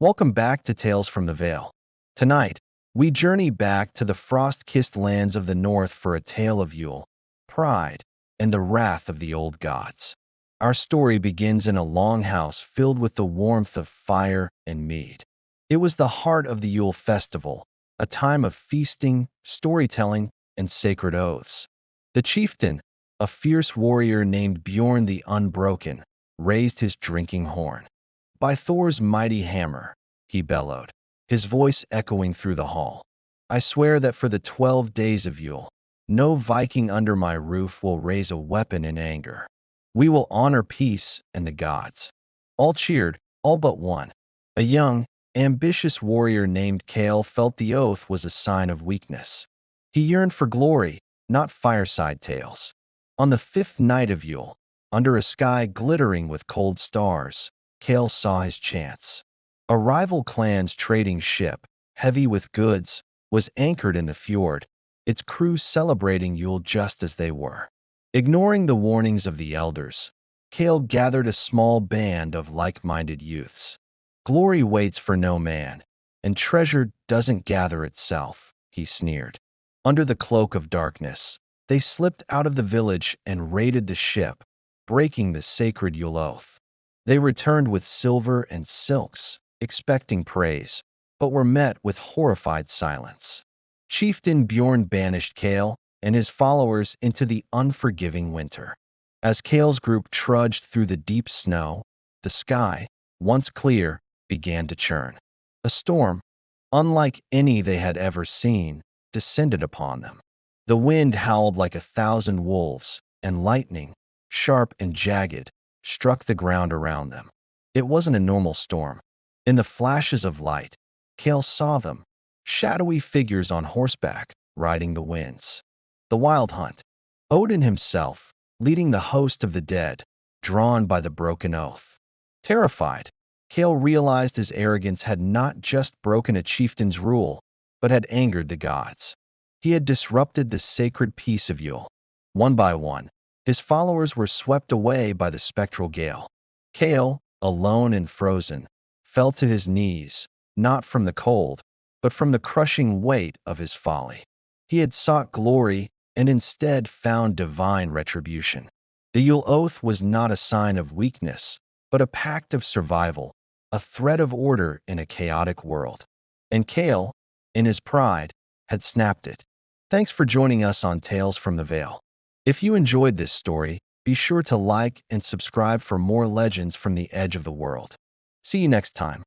Welcome back to Tales from the Vale. Tonight, we journey back to the frost-kissed lands of the north for a tale of Yule, pride, and the wrath of the old gods. Our story begins in a longhouse filled with the warmth of fire and mead. It was the heart of the Yule festival, a time of feasting, storytelling, and sacred oaths. The chieftain, a fierce warrior named Bjorn the Unbroken, raised his drinking horn. By Thor's mighty hammer, he bellowed, his voice echoing through the hall. I swear that for the 12 days of Yule, no Viking under my roof will raise a weapon in anger. We will honor peace and the gods. All cheered, all but one. A young, ambitious warrior named Kale felt the oath was a sign of weakness. He yearned for glory, not fireside tales. On the 5th night of Yule, under a sky glittering with cold stars, Kale saw his chance. A rival clan's trading ship, heavy with goods, was anchored in the fjord, its crew celebrating Yule just as they were. Ignoring the warnings of the elders, Kale gathered a small band of like-minded youths. Glory waits for no man, and treasure doesn't gather itself, he sneered. Under the cloak of darkness, they slipped out of the village and raided the ship, breaking the sacred Yule oath. They returned with silver and silks, expecting praise, but were met with horrified silence. Chieftain Bjorn banished Kale and his followers into the unforgiving winter. As Kale's group trudged through the deep snow, the sky, once clear, began to churn. A storm, unlike any they had ever seen, descended upon them. The wind howled like 1,000 wolves, and lightning, sharp and jagged, struck the ground around them. It wasn't a normal storm. In the flashes of light, Kale saw them, shadowy figures on horseback, riding the winds. The Wild Hunt. Odin himself, leading the host of the dead, drawn by the broken oath. Terrified, Kale realized his arrogance had not just broken a chieftain's rule, but had angered the gods. He had disrupted the sacred peace of Yule. One by one, his followers were swept away by the spectral gale. Kale, alone and frozen, fell to his knees, not from the cold, but from the crushing weight of his folly. He had sought glory and instead found divine retribution. The Yule oath was not a sign of weakness, but a pact of survival, a thread of order in a chaotic world. And Kale, in his pride, had snapped it. Thanks for joining us on Tales from the Vale. If you enjoyed this story, be sure to like and subscribe for more legends from the edge of the world. See you next time.